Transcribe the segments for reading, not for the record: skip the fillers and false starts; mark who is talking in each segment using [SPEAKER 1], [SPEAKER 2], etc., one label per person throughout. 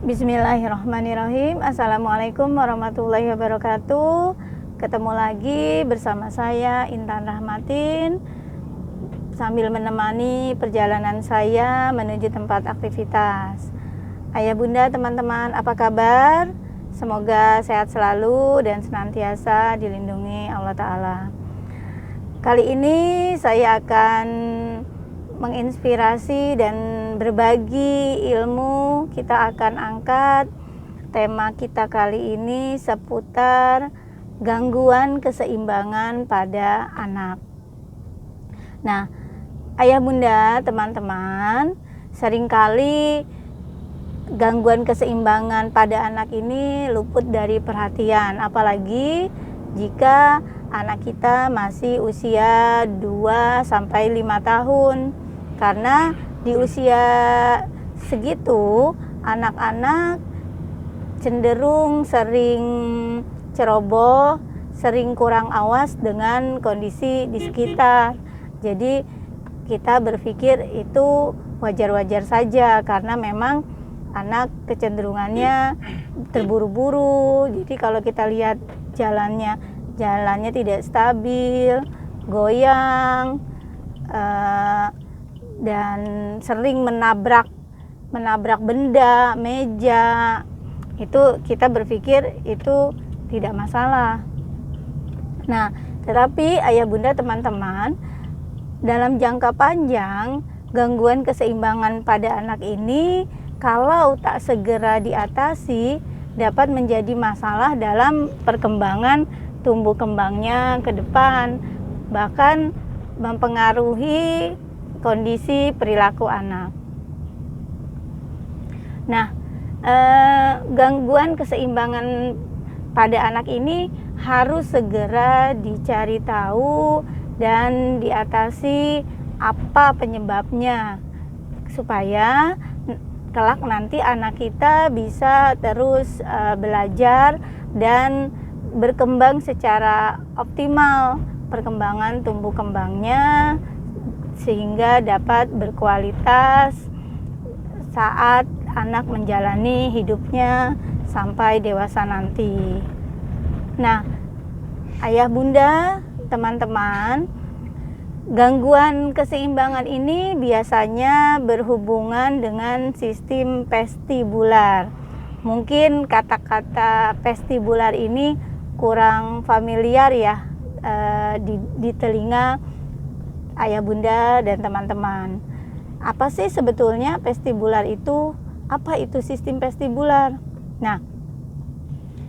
[SPEAKER 1] Bismillahirrahmanirrahim. Assalamualaikum warahmatullahi wabarakatuh. Ketemu lagi bersama saya Intan Rahmatin sambil menemani perjalanan saya menuju tempat aktivitas. Ayah bunda, teman-teman, apa kabar? Semoga sehat selalu dan senantiasa dilindungi Allah Ta'ala. Kali ini saya akan menginspirasi dan berbagi ilmu. Kita akan angkat tema kita kali ini seputar gangguan keseimbangan pada anak. Nah, ayah bunda, teman-teman, seringkali gangguan keseimbangan pada anak ini luput dari perhatian, apalagi jika anak kita masih usia 2-5 tahun. Karena di usia segitu anak-anak cenderung sering ceroboh, sering kurang awas dengan kondisi di sekitar. Jadi kita berpikir itu wajar-wajar saja karena memang anak kecenderungannya terburu-buru. Jadi kalau kita lihat jalannya tidak stabil, goyang, dan sering menabrak benda, meja, itu kita berpikir itu tidak masalah. Nah, tetapi ayah bunda, teman-teman, dalam jangka panjang gangguan keseimbangan pada anak ini kalau tak segera diatasi dapat menjadi masalah dalam perkembangan tumbuh kembangnya ke depan, bahkan mempengaruhi kondisi perilaku anak. Nah, gangguan keseimbangan pada anak ini harus segera dicari tahu dan diatasi apa penyebabnya, supaya kelak nanti anak kita bisa terus belajar dan berkembang secara optimal perkembangan tumbuh kembangnya, sehingga dapat berkualitas saat anak menjalani hidupnya sampai dewasa nanti. Nah, ayah bunda, teman-teman, gangguan keseimbangan ini biasanya berhubungan dengan sistem vestibular. Mungkin kata-kata vestibular ini kurang familiar ya di telinga ayah bunda dan teman-teman. Apa sih sebetulnya vestibular itu? Apa itu sistem vestibular? Nah,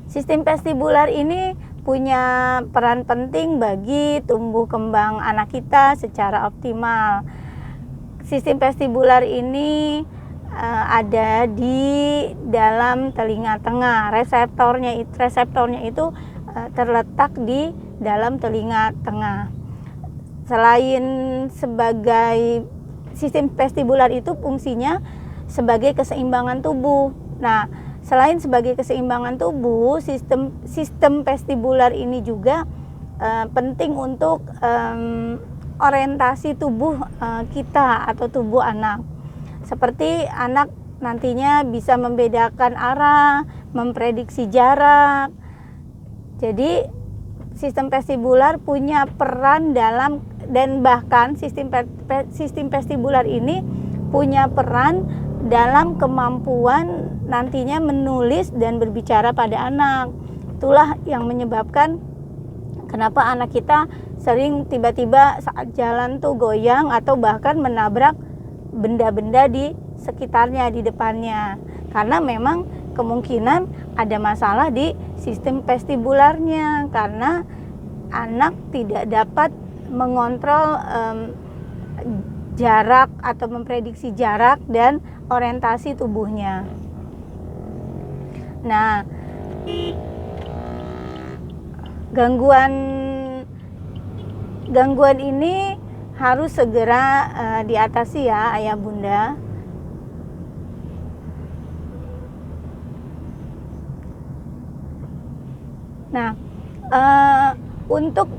[SPEAKER 1] sistem vestibular ini punya peran penting bagi tumbuh kembang anak kita secara optimal. Sistem vestibular ini ada di dalam telinga tengah. Reseptornya itu terletak di dalam telinga tengah. Selain sebagai sistem vestibular itu fungsinya sebagai keseimbangan tubuh. Nah, selain sebagai keseimbangan tubuh, sistem vestibular ini juga penting untuk orientasi tubuh kita atau tubuh anak. Seperti anak nantinya bisa membedakan arah, memprediksi jarak. Jadi sistem vestibular punya peran dalam, dan bahkan sistem vestibular ini punya peran dalam kemampuan nantinya menulis dan berbicara pada anak. Itulah yang menyebabkan kenapa anak kita sering tiba-tiba saat jalan tuh goyang atau bahkan menabrak benda-benda di sekitarnya, di depannya. Karena memang kemungkinan ada masalah di sistem vestibularnya karena anak tidak dapat mengontrol jarak atau memprediksi jarak dan orientasi tubuhnya. Nah, gangguan ini harus segera diatasi ya ayah bunda. Nah, untuk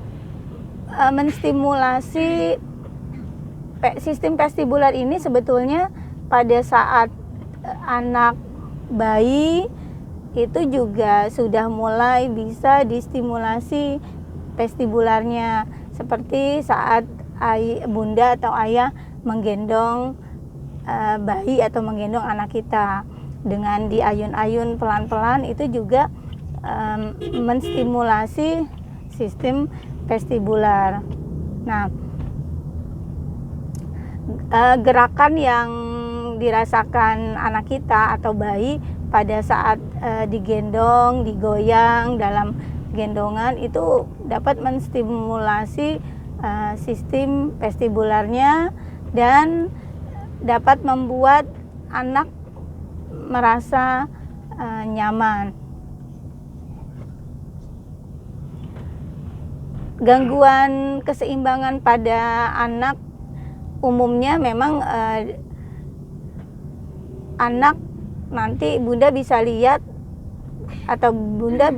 [SPEAKER 1] menstimulasi sistem vestibular ini sebetulnya pada saat anak bayi itu juga sudah mulai bisa distimulasi vestibularnya, seperti saat bunda atau ayah menggendong bayi atau menggendong anak kita. Dengan diayun-ayun pelan-pelan itu juga menstimulasi sistem vestibular. Nah, gerakan yang dirasakan anak kita atau bayi pada saat digendong, digoyang dalam gendongan itu dapat menstimulasi sistem vestibularnya dan dapat membuat anak merasa nyaman. Gangguan keseimbangan pada anak umumnya memang anak nanti bunda bisa lihat atau bunda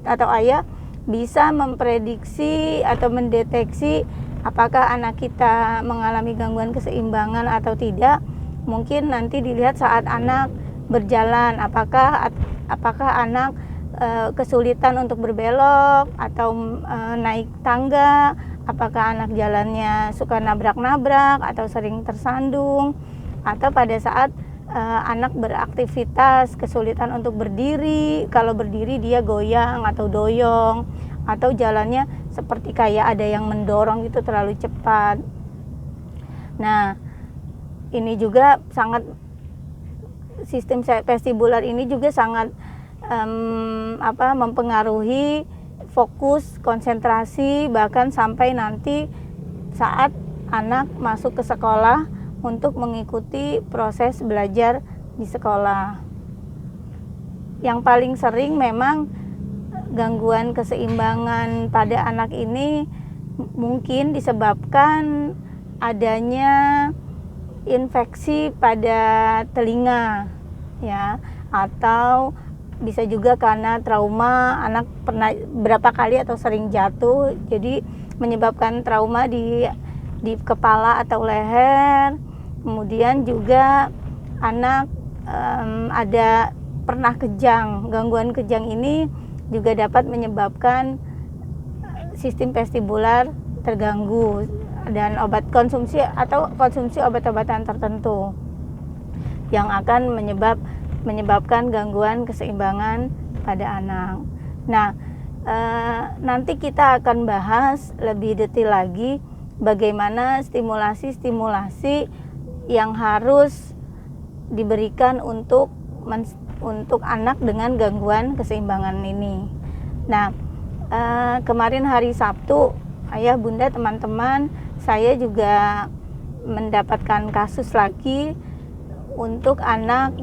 [SPEAKER 1] atau ayah bisa memprediksi atau mendeteksi apakah anak kita mengalami gangguan keseimbangan atau tidak. Mungkin nanti dilihat saat anak berjalan, apakah anak kesulitan untuk berbelok atau naik tangga, apakah anak jalannya suka nabrak-nabrak atau sering tersandung, atau pada saat anak beraktivitas kesulitan untuk berdiri, kalau berdiri dia goyang atau doyong, atau jalannya seperti kayak ada yang mendorong gitu terlalu cepat. Nah, ini juga sangat, sistem vestibular ini juga sangat mempengaruhi fokus, konsentrasi, bahkan sampai nanti saat anak masuk ke sekolah untuk mengikuti proses belajar di sekolah. Yang paling sering memang gangguan keseimbangan pada anak ini mungkin disebabkan adanya infeksi pada telinga, ya, atau bisa juga karena trauma, anak pernah berapa kali atau sering jatuh, jadi menyebabkan trauma di kepala atau leher. Kemudian juga anak ada pernah kejang. Gangguan kejang ini juga dapat menyebabkan sistem vestibular terganggu dan konsumsi obat-obatan tertentu yang akan menyebabkan gangguan keseimbangan pada anak. Nah, nanti kita akan bahas lebih detail lagi bagaimana stimulasi-stimulasi yang harus diberikan untuk anak dengan gangguan keseimbangan ini. Nah, kemarin hari Sabtu, ayah, bunda, teman-teman, saya juga mendapatkan kasus lagi untuk anak